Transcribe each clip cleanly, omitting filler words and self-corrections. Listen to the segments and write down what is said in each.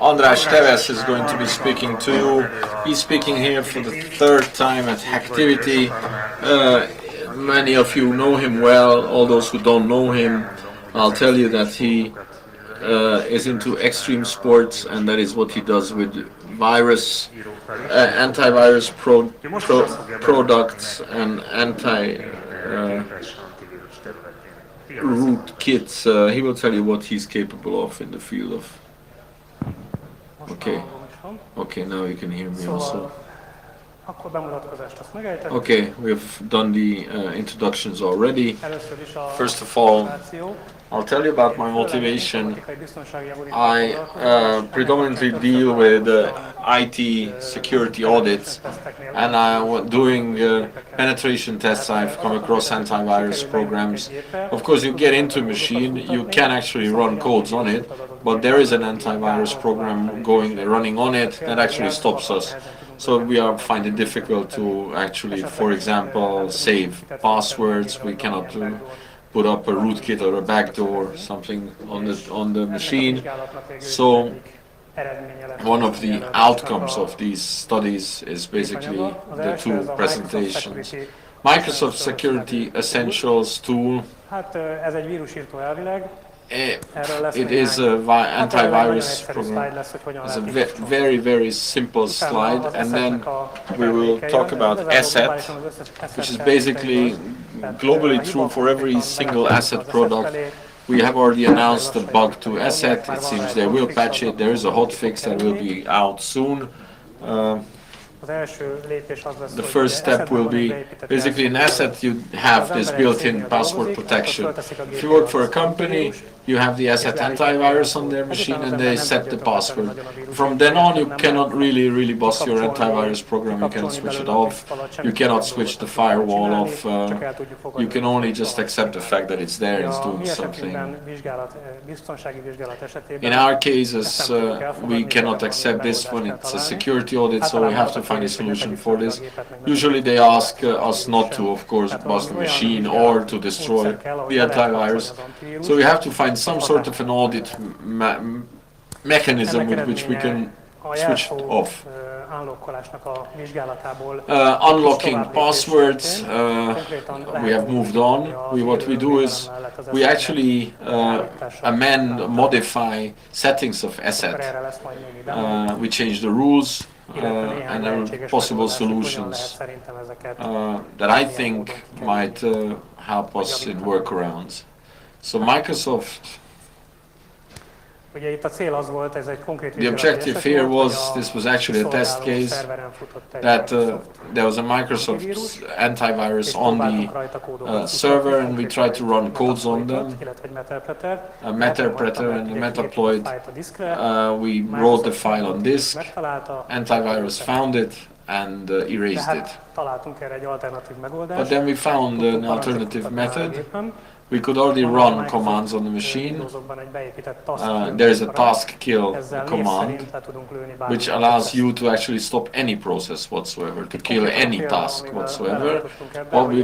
Andras Tevesz is going to be speaking to you. He's speaking here for the third time at Hacktivity. Many of you know him well. All those who don't know him, I'll tell you that he is into extreme sports, and that is what he does with virus, antivirus products and root kits. He will tell you what he's capable of in the field of. Okay, now you can hear me also. Okay, we've done the introductions already. First of all, I'll tell you about my motivation. I predominantly deal with IT security audits, and doing penetration tests. I've come across antivirus programs. Of course, you get into a machine, you can actually run codes on it, but there is an antivirus program running on it that actually stops us. So we find it difficult to actually, for example, save passwords. We cannot put up a rootkit or a backdoor, something on the machine. So one of the outcomes of these studies is basically the two presentations. Microsoft Security Essentials tool. It is an antivirus program. It's a very, very simple slide, and then we will talk about asset, which is basically globally true for every single asset product. We have already announced the bug to asset. It seems they will patch it. There is a hotfix that will be out soon. The first step will be basically in asset you have this built-in password protection. If you work for a company, you have the asset antivirus on their machine and they set the password. From then on you cannot really bust your antivirus program, you cannot switch it off, you cannot switch the firewall off, you can only just accept the fact that it's there, it's doing something. In our cases, we cannot accept this when it's a security audit, so we have to find a solution for this. Usually they ask us not to, of course, bust the machine or to destroy the antivirus. So we have to find some sort of an audit mechanism with which we can switch it off. Unlocking passwords, we have moved on. What we do is we actually modify settings of asset. We change the rules and there are possible solutions that I think might help us in workarounds. So Microsoft, the objective here was, this was actually a test case, that there was a Microsoft antivirus on the server and we tried to run codes on them, a Meterpreter and a Metasploit. We wrote the file on disk, antivirus found it and erased it. But then we found an alternative method. We could already run commands on the machine. There is a task kill command, which allows you to actually stop any process whatsoever, to kill any task whatsoever. What we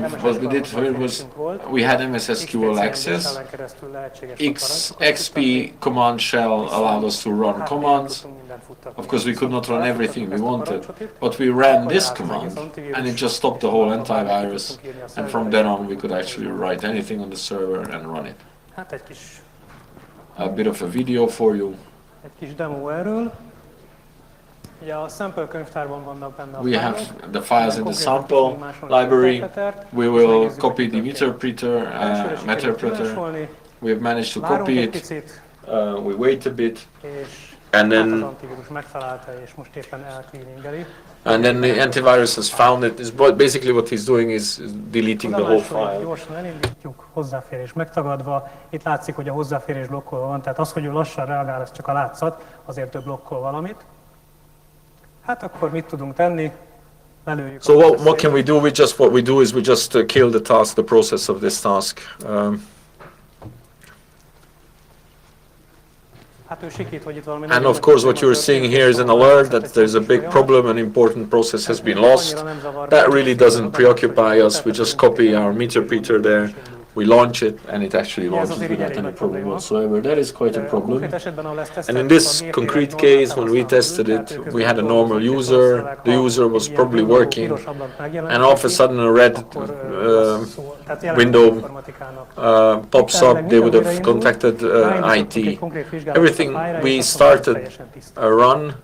did here was, we had MSSQL access. XP command shell allowed us to run commands. Of course, we could not run everything we wanted, but we ran this command and it just stopped the whole antivirus, and from then on we could actually write anything on the server and run it. A bit of a video for you. We have the files in the sample library. We will copy the Meterpreter. We have managed to copy it. We wait a bit. And then the antivirus has found it. Basically what he's doing is deleting the whole file. Hozzáférés megtagadva. Itt látszik, hogy a hozzáférés blokkolva van, tehát az, hogy ő lassan reagál, ez csak a látszat, azért ő blokkol valamit. Hát akkor mit tudunk tenni? So what can we do? What we do is we just kill the task, the process of this task. And of course what you're seeing here is an alert that there's a big problem, an important process has been lost. That really doesn't preoccupy us, we just copy our Meterpreter there we launch it and it actually launches without any problem whatsoever. That is quite a problem. And in this concrete case, when we tested it, we had a normal user. The user was probably working, and all of a sudden a red window pops up. They would have contacted IT. Everything we started a run.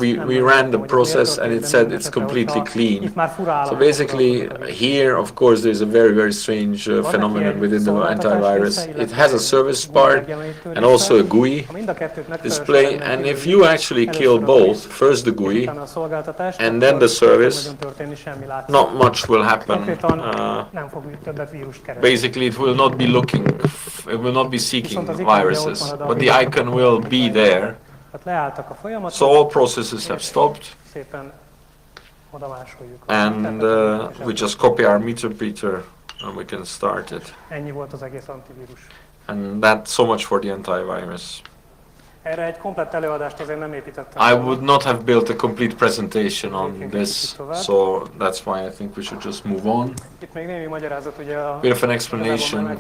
We ran the process and it said it's completely clean. So basically here, of course, there's a very, very strange phenomenon within the antivirus. It has a service part and also a GUI display, and if you actually kill both, first the GUI and then the service, not much will happen. Basically it will not be looking, it will not be seeking viruses, but the icon will be there. So all processes have stopped, and we just copy our interpreter and we can start it. And that's so much for the antivirus. I would not have built a complete presentation on this, so that's why I think we should just move on. Bit of an explanation.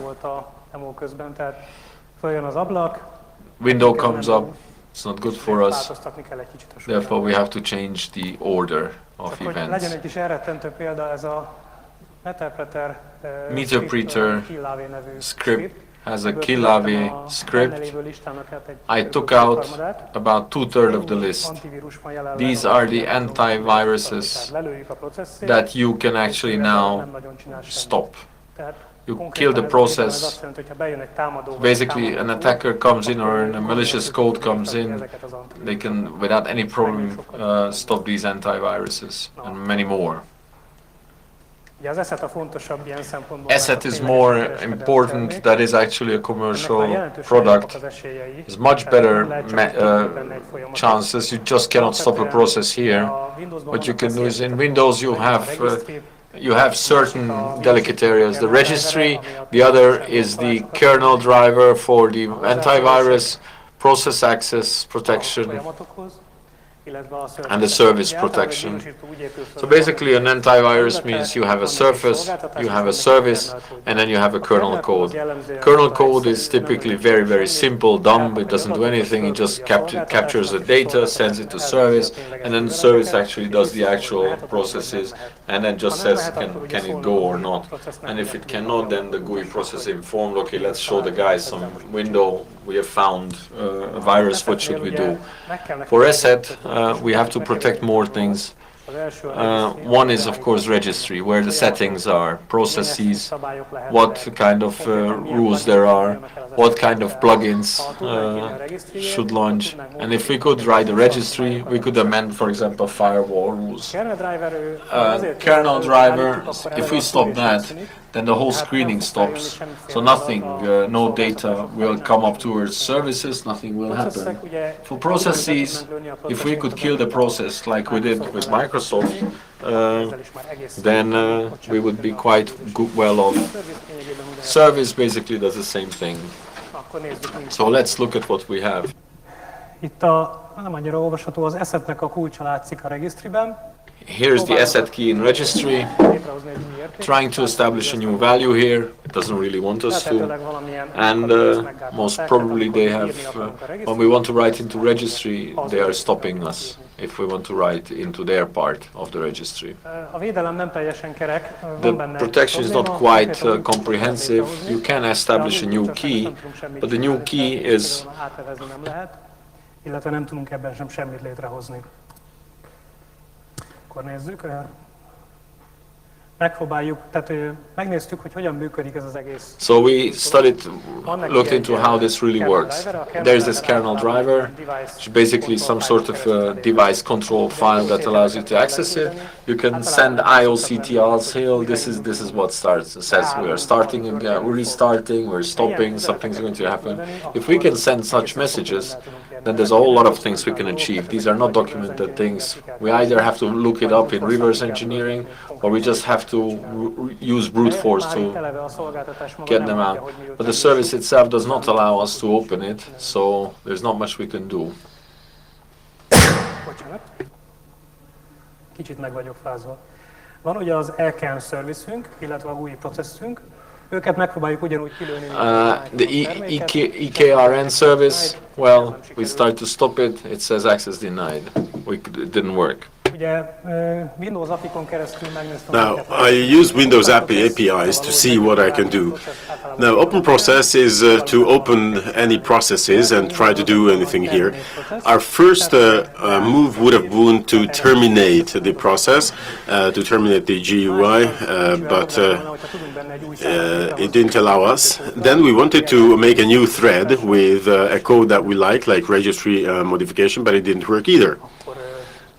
Window comes up. It's not good for us, therefore we have to change the order of events. Meterpreter script has a killave script. I took out about 2/3 of the list. These are the antiviruses that you can actually now stop. You kill the process. Basically, an attacker comes in or a malicious code comes in, they can, without any problem, stop these antiviruses and many more. Asset is more important. That is actually a commercial product. It's much better chances. You just cannot stop a process here. What you can do is in Windows you have certain delicate areas. The registry, the other is the kernel driver for the antivirus, process access protection, and the service protection. So basically an antivirus means you have a surface, you have a service, and then you have a kernel code. Kernel code is typically very, very simple, dumb, it doesn't do anything, it just captures the data, sends it to service, and then the service actually does the actual processes, and then just says can it go or not. And if it cannot, then the GUI process informed, okay, let's show the guys some window, we have found a virus, what should we do? For asset, we have to protect more things. One is of course registry, where the settings are, processes, what kind of rules there are, what kind of plugins should launch, and if we could write a registry, we could amend, for example, firewall rules. Kernel driver, if we stop that, then the whole screening stops. So nothing, no data will come up towards services, nothing will happen. For processes, if we could kill the process like we did with Microsoft, then we would be quite well off. Service basically does the same thing. So let's look at what we have. Itt nem annyira olvasható, az assetnek a kulcsa látszik a registryben. Here's the asset key in registry, trying to establish a new value here, it doesn't really want us to, and most probably they have, when we want to write into registry, they are stopping us if we want to write into their part of the registry. The protection is not quite comprehensive. You can establish a new key, but the new key is... Illetve nem tudunk ebben sem semmit létrehozni. Akkor nézzük. Megpróbáljuk, tehát megnéztük, hogy hogyan működik ez az egész. So we looked into how this really works. There's this kernel driver, which is basically some sort of device control file that allows you to access it. You can send IOCTLs here. This is what starts. It says we are starting again, we're restarting, we're stopping, something's going to happen. If we can send such messages, then there's a whole lot of things we can achieve. These are not documented things. We either have to look it up in reverse engineering, or we just have to use brute force to get them out. But the service itself does not allow us to open it, so there's not much we can do. Kicsit meg vagyok fázva. Van ugye az LKM service-ünk, illetve a GUI processünk. Őket megpróbáljuk ugyanúgy kilőni, The EKRN service, well, we start to stop it, it says access denied. It didn't work. Windows API-kon keresztül megnéztem. Now, I use Windows APIs to see what I can do. Now, open process is to open any processes and try to do anything here. Our first move would have been to terminate the process, to terminate the GUI, but it didn't allow us. Then we wanted to make a new thread with a code that we like registry modification, but it didn't work either.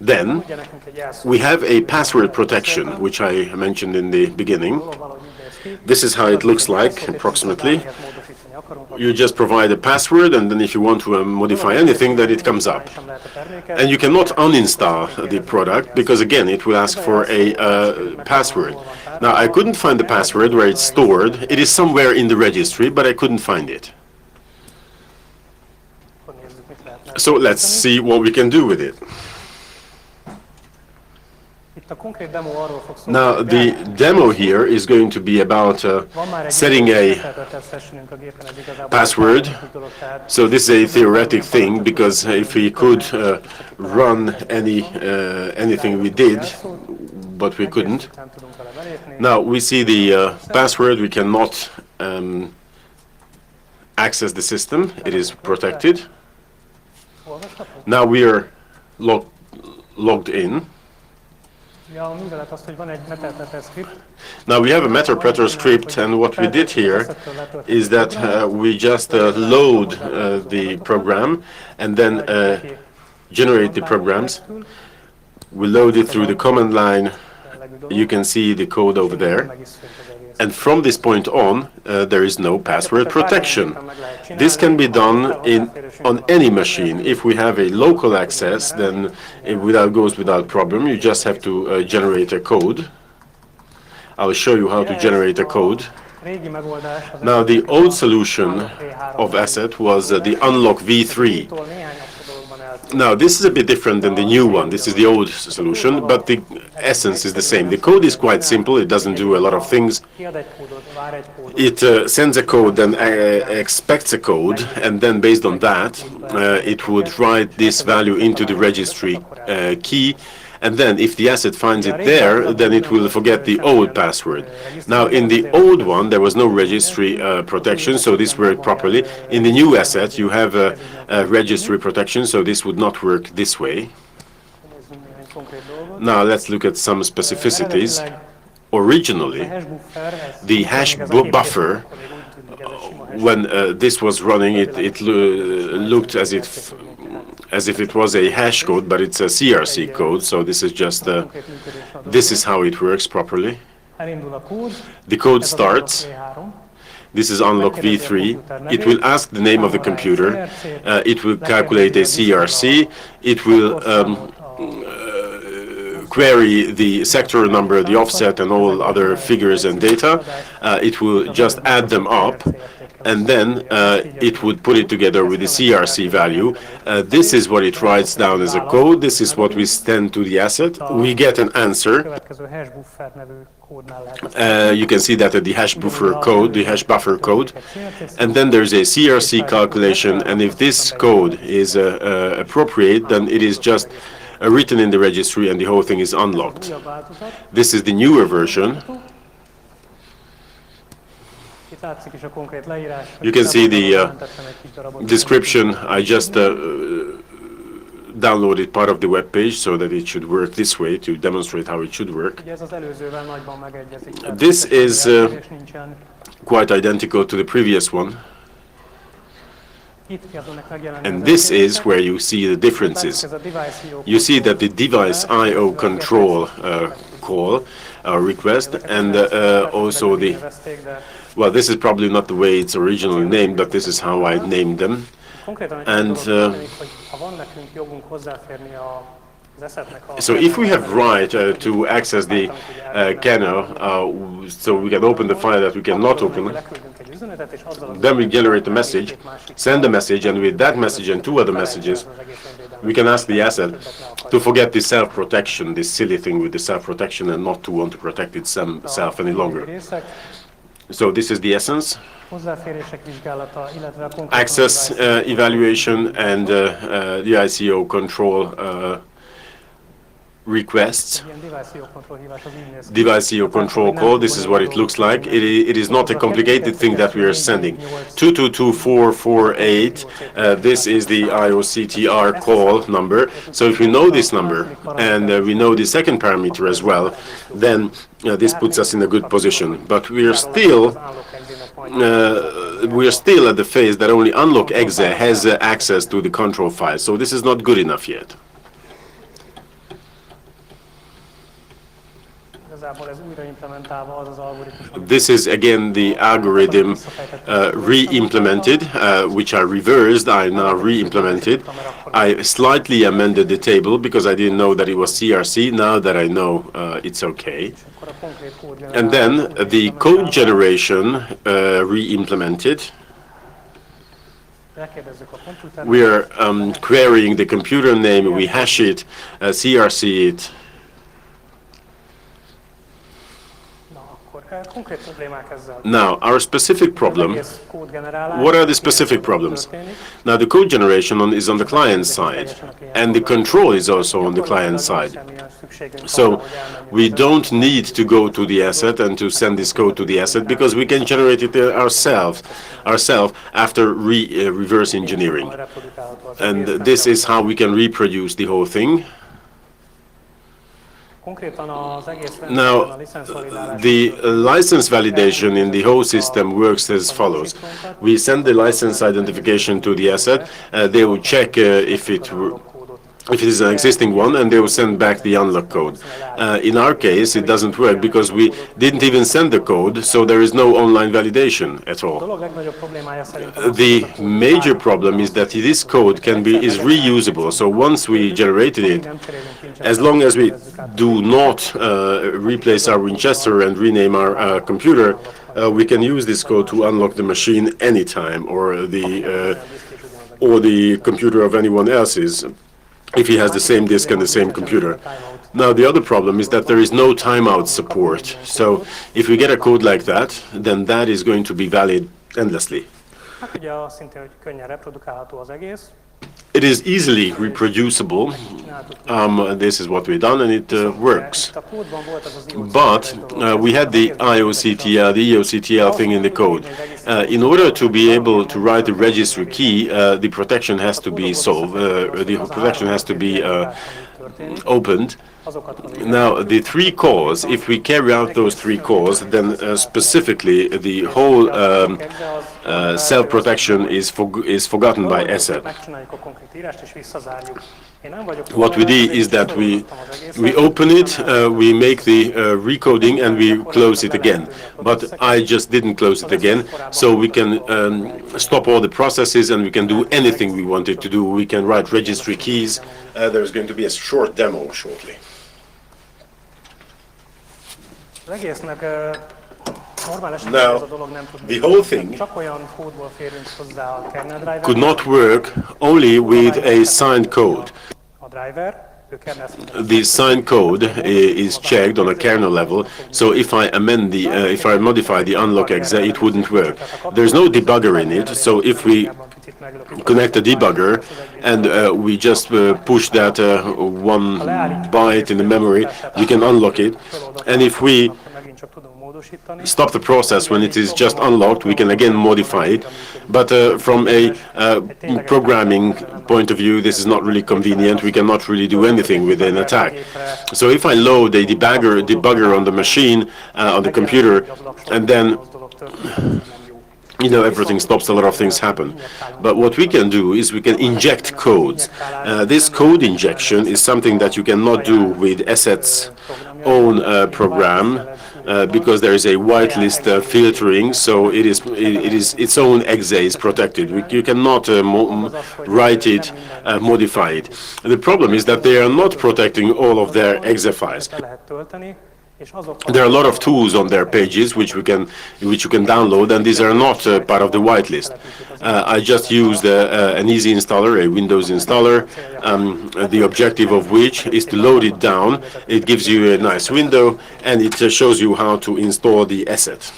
Then we have a password protection, which I mentioned in the beginning. This is how it looks like, approximately. You just provide a password, and then if you want to modify anything, then it comes up. And you cannot uninstall the product, because again, it will ask for a password. Now, I couldn't find the password where it's stored. It is somewhere in the registry, but I couldn't find it. So let's see what we can do with it. Now, the demo here is going to be about setting a password. So this is a theoretic thing, because if we could run anything we did, but we couldn't. Now, we see the password. We cannot access the system. It is protected. Now we are logged in. Now we have a Meterpreter script, and what we did here is that we just load the program and then generate the programs. We load it through the command line. You can see the code over there. And from this point on, there is no password protection. This can be done on any machine. If we have a local access, then it goes without problem. You just have to generate a code. I'll show you how to generate a code. Now, the old solution of asset was the unlock v3. Now, this is a bit different than the new one. This is the old solution, but the essence is the same. The code is quite simple. It doesn't do a lot of things. It sends a code and expects a code, and then based on that, it would write this value into the registry key. And then if the asset finds it there, then it will forget the old password. Now, in the old one, there was no registry protection, so this worked properly. In the new asset, you have a registry protection, so this would not work this way. Now, let's look at some specificities. Originally, the hash buffer, when this was running, it looked as if it was a hash code, but it's a CRC code, so this is just this is how it works properly. The code starts. This is unlock v3. It will ask the name of the computer. It will calculate a CRC. It will query the sector number, the offset, and all other figures and data. It will just add them up, and then it would put it together with the CRC value. This is what it writes down as a code. This is what we send to the asset. We get an answer. You can see that at the hash buffer code, and then there's a CRC calculation, and if this code is appropriate, then it is just written in the registry and the whole thing is unlocked. This is the newer version. You can see the description. I just downloaded part of the web page so that it should work this way to demonstrate how it should work. This is quite identical to the previous one. And this is where you see the differences. You see that the device I/O control call request, and also the, well, this is probably not the way it's originally named, but this is how I named them. And so if we have right to access the kernel, so we can open the file that we cannot open, then we generate the message, send the message, and with that message and two other messages, we can ask the asset to forget the self-protection, this silly thing with the self-protection, and not to want to protect itself any longer. So this is the essence. Hozzáférések vizsgálata, illetve a konkrét Access evaluation and the ICO control requests. Device IO control call, this is what it looks like. It is not a complicated thing that we are sending. 2222448, this is the IOCTR call number. So if we know this number and we know the second parameter as well, then this puts us in a good position. But we are still at the phase that only unlock.exe has access to the control file. So this is not good enough yet. This is again the algorithm re-implemented, which I reversed. I now re-implemented. I slightly amended the table because I didn't know that it was CRC. Now that I know, it's okay. And then the code generation re-implemented. We are querying the computer name, we hash it, CRC it. Now, our specific problem, what are the specific problems? Now, the code generation is on the client side, and the control is also on the client side. So we don't need to go to the asset and to send this code to the asset because we can generate it ourselves after reverse engineering. And this is how we can reproduce the whole thing. Now, the license validation in the whole system works as follows. We send the license identification to the asset. They will check if it is an existing one, and they will send back the unlock code. In our case, it doesn't work because we didn't even send the code, so there is no online validation at all. The major problem is that this code is reusable. So once we generated it, as long as we do not replace our Winchester and rename our computer, we can use this code to unlock the machine anytime, or the computer of anyone else's, if he has the same disk and the same computer. Now, the other problem is that there is no timeout support. So if we get a code like that, then that is going to be valid endlessly. It is easily reproducible. This is what we've done, and it works. But we had the IOCTL, the EOCTL thing in the code. In order to be able to write the registry key, the protection has to be solved. The protection has to be opened. Now, the three calls, if we carry out those three calls, then specifically the whole self-protection is forgotten by asset. What we do is that we open it, we make the recoding, and we close it again. But I just didn't close it again, so we can stop all the processes and we can do anything we wanted to do. We can write registry keys. There's going to be a short demo shortly. Now, the whole thing could not work only with a signed code. The signed code is checked on a kernel level, so if I modify the unlock.exe, it wouldn't work. There's no debugger in it, so if we connect a debugger and we just push that 1 byte in the memory, we can unlock it. And if we stop the process when it is just unlocked, we can again modify it. But from a programming point of view, this is not really convenient. We cannot really do anything with an attack. So if I load a debugger on the machine, on the computer, and then everything stops, a lot of things happen. But what we can do is we can inject codes. This code injection is something that you cannot do with Asset's own program, because there is a whitelist filtering, so it is its own exe is protected. You cannot write it, modify it. The problem is that they are not protecting all of their exe files. There are a lot of tools on their pages which you can download, and these are not part of the whitelist. I just used an easy installer, a Windows installer, the objective of which is to load it down. It gives you a nice window, and it shows you how to install the asset.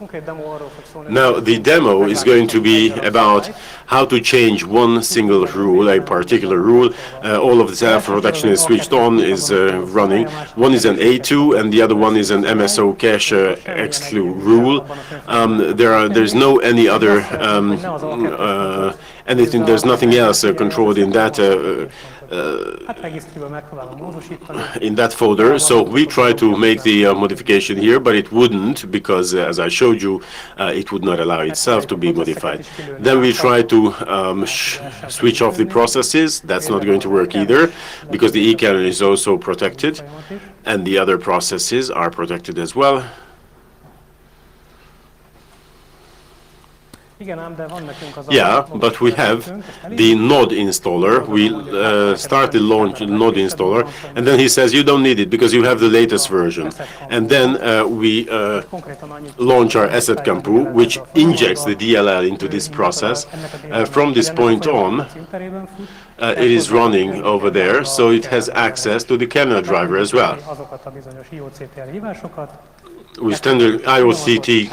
Now, the demo is going to be about how to change one single rule, a particular rule. All of the self-protection is switched on, is running. One is an A2 and the other one is an MSO cache exclude rule. There's no any other anything. There's nothing else controlled in that folder. So we try to make the modification here, but it wouldn't, because as I showed you, it would not allow itself to be modified. Then we try to switch off the processes. That's not going to work either, because the e-kernel is also protected, and the other processes are protected as well. Yeah, but we have the node installer. We start the launch node installer, and then he says you don't need it because you have the latest version. And then we launch our asset compu, which injects the DLL into this process. From this point on, it is running over there, so it has access to the kernel driver as well. We standard IOCT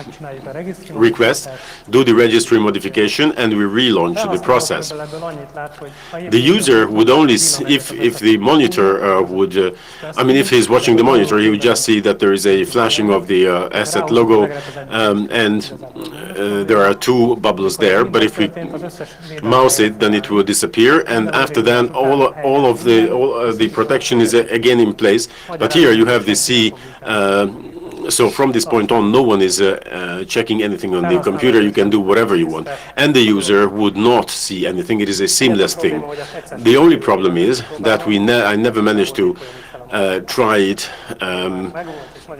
request, do the registry modification, and we relaunch the process. The user would only, if the monitor would, I mean, if he's watching the monitor, he would just see that there is a flashing of the asset logo, and there are two bubbles there. But if we mouse it, then it will disappear, and after that, all of the protection is again in place. But here you have the C. So from this point on, no one is checking anything on the computer. You can do whatever you want. And the user would not see anything. It is a seamless thing. The only problem is that I never managed to try it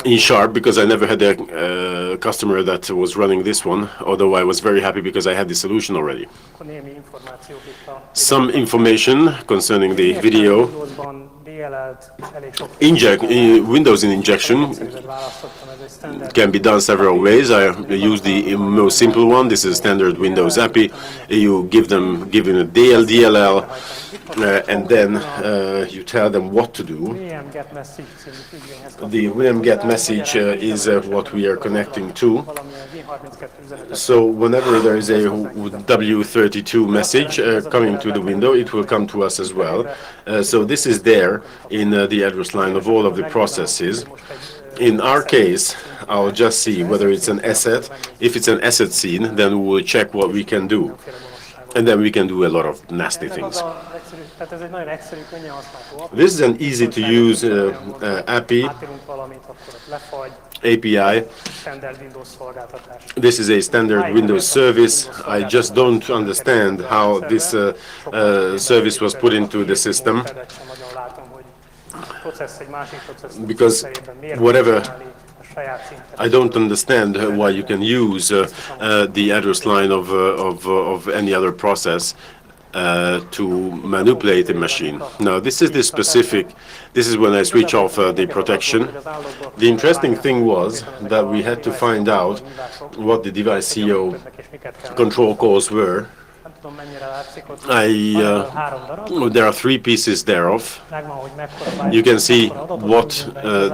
in Sharp, because I never had a customer that was running this one, although I was very happy because I had the solution already. Some information concerning the video. Windows in injection can be done several ways. I use the most simple one. This is standard Windows API. You give them a DLL, and then you tell them what to do. The VM-get message is what we are connecting to. So whenever there is a W32 message coming to the window, it will come to us as well. So this is there in the address line of all of the processes. In our case, I'll just see whether it's an asset. If it's an asset scene, then we'll check what we can do. And then we can do a lot of nasty things. This is an easy-to-use API. This is a standard Windows service. I just don't understand how this service was put into the system, because I don't understand why you can use the address line of any other process to manipulate a machine. Now, this is this is when I switch off the protection. The interesting thing was that we had to find out what the device CO control calls were. There are three pieces thereof. You can see what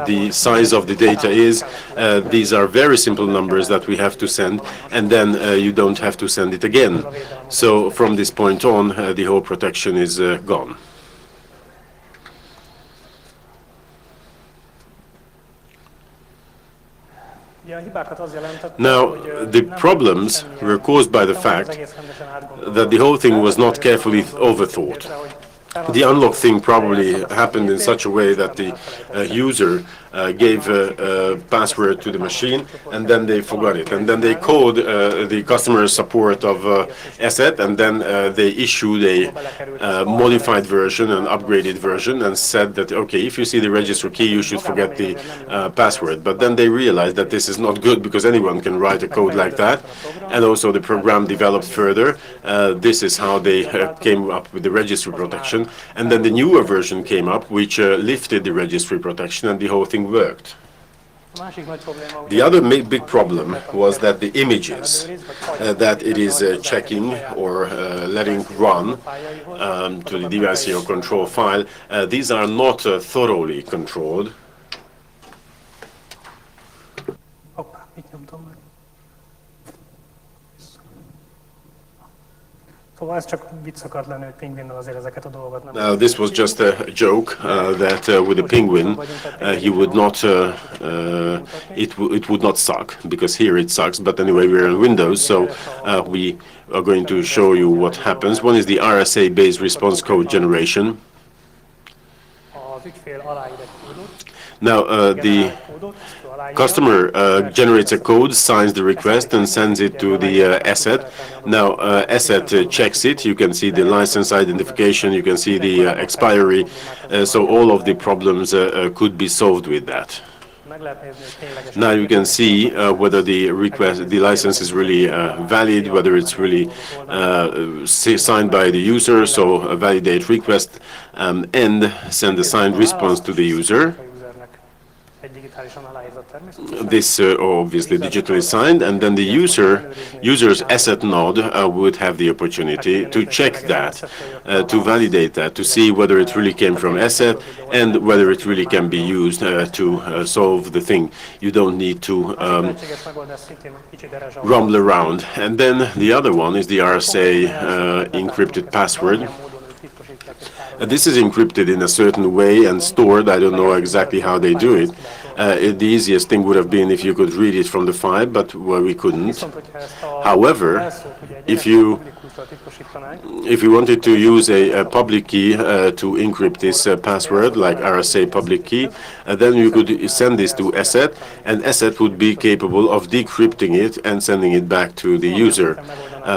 the size of the data is. These are very simple numbers that we have to send, and then you don't have to send it again. So from this point on, the whole protection is gone. Now, the problems were caused by the fact that the whole thing was not carefully overthought. The unlock thing probably happened in such a way that the user gave a password to the machine, and then they forgot it. And then they called the customer support of Asset, and then they issued a modified version, an upgraded version, and said that, okay, if you see the register key, you should forget the password. But then they realized that this is not good, because anyone can write a code like that. And also the program developed further. This is how they came up with the registry protection. And then the newer version came up, which lifted the registry protection, and the whole thing worked. The other big problem was that the images that it is checking or letting run to the device control file, these are not thoroughly controlled. Szóval ez csak vicc akart lenni, hogy pingvinnel azért ezeket a dolgokat nem. Now, this was just a joke that with the penguin, he would not, it would not suck, because here it sucks. But anyway, we're in Windows, so we are going to show you what happens. One is the RSA-based response code generation. Now, the customer generates a code, signs the request, and sends it to the asset. Now, asset checks it. You can see the license identification. You can see the expiry. So all of the problems could be solved with that. Now you can see whether the request, the license is really valid, whether it's really signed by the user. So validate request and send a signed response to the user. This obviously digitally signed, and then the user's asset node would have the opportunity to check that, to validate that, to see whether it really came from asset and whether it really can be used to solve the thing. You don't need to rumble around. And then the other one is the RSA encrypted password. This is encrypted in a certain way and stored. I don't know exactly how they do it. The easiest thing would have been if you could read it from the file, but we couldn't. However, if you wanted to use a public key to encrypt this password, like RSA public key, then you could send this to asset, and asset would be capable of decrypting it and sending it back to the user.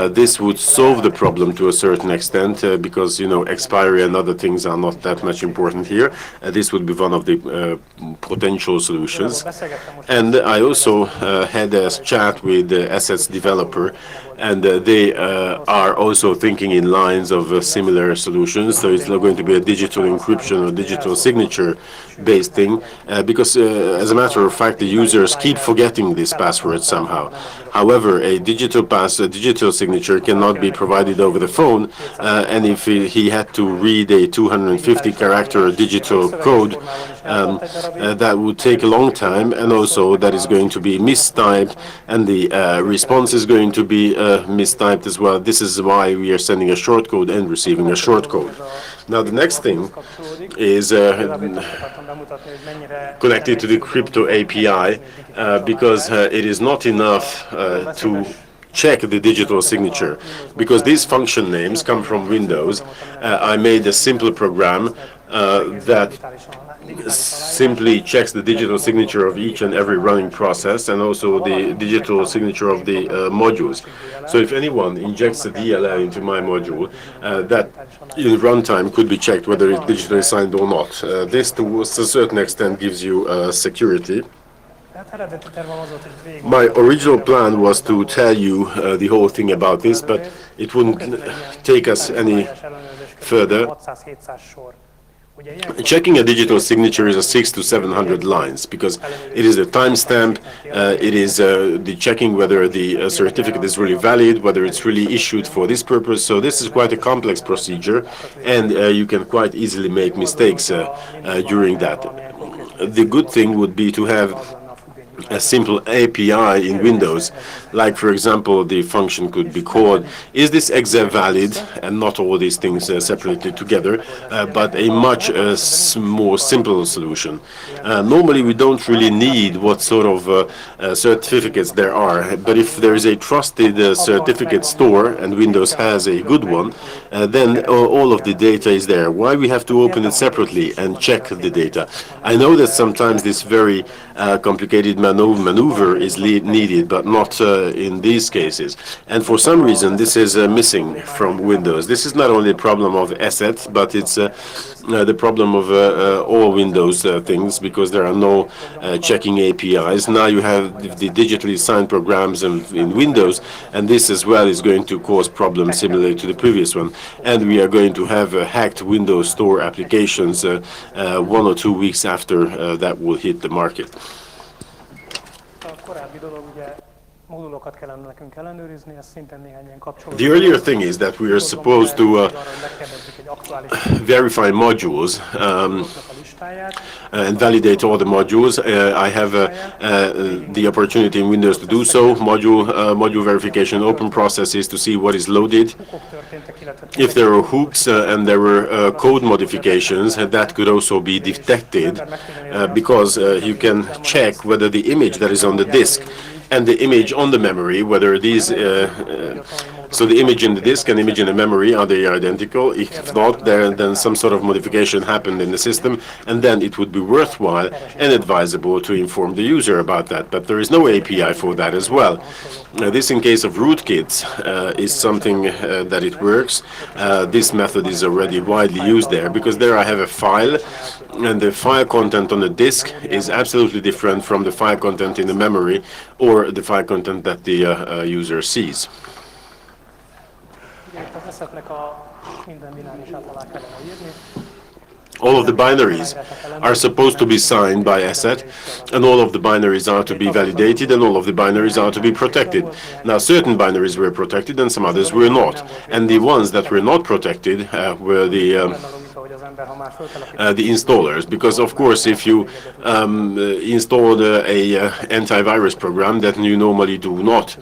This would solve the problem to a certain extent because, you know, expiry and other things are not that much important here. This would be one of the potential solutions. And I also had a chat with the assets developer, and they are also thinking in lines of similar solutions. So it's not going to be a digital encryption or digital signature based thing, because as a matter of fact, the users keep forgetting this password somehow. However, a digital signature cannot be provided over the phone, and if he had to read a 250-character digital code, that would take a long time, and also that is going to be mistyped, and the response is going to be mistyped as well. This is why we are sending a short code and receiving a short code. Now the next thing is connected to the crypto API, because it is not enough to check the digital signature, because these function names come from Windows. I made a simple program that simply checks the digital signature of each and every running process, and also the digital signature of the modules. So if anyone injects a DLL into my module, that in runtime could be checked whether it's digitally signed or not. This to a certain extent gives you security. My original plan was to tell you the whole thing about this, but it wouldn't take us any further. Checking a digital signature is a 600 to 700 lines, because it is a timestamp, it is the checking whether the certificate is really valid, whether it's really issued for this purpose. So this is quite a complex procedure, and you can quite easily make mistakes during that. The good thing would be to have a simple API in Windows, like for example the function could be called, is this exe valid, and not all these things separated together, but a much more simple solution. Normally we don't really need what sort of certificates there are, but if there is a trusted certificate store, and Windows has a good one, then all of the data is there. Why we have to open it separately and check the data? I know that sometimes this very complicated maneuver is needed, but not in these cases. And for some reason, this is missing from Windows. This is not only a problem of assets, but it's the problem of all Windows things, because there are no checking APIs. Now you have the digitally signed programs in Windows, and this as well is going to cause problems similar to the previous one. And we are going to have hacked Windows Store applications 1 or 2 weeks after that will hit the market. The earlier thing is that we are supposed to verify modules and validate all the modules. I have the opportunity in Windows to do so. Module verification, open processes to see what is loaded. If there are hooks and there were code modifications, that could also be detected because you can check whether the image that is on the disk and the image on the memory, whether these so the image in the disk and image in the memory, are they identical? If not, then some sort of modification happened in the system, and then it would be worthwhile and advisable to inform the user about that. But there is no API for that as well. This, in case of rootkits, is something that it works. This method is already widely used there, because there I have a file, and the file content on the disk is absolutely different from the file content in the memory or the file content that the user sees. All of the binaries are supposed to be signed by asset, and all of the binaries are to be validated, and all of the binaries are to be protected. Now, certain binaries were protected and some others were not. And the ones that were not protected were the installers, because of course if you installed a antivirus program that you normally do not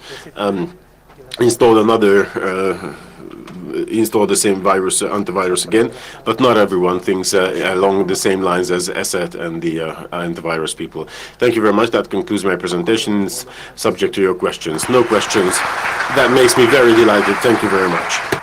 install the same antivirus again, but not everyone thinks along the same lines as asset and the antivirus people. Thank you very much. That concludes my presentations, subject to your questions. No questions. That makes me very delighted. Thank you very much.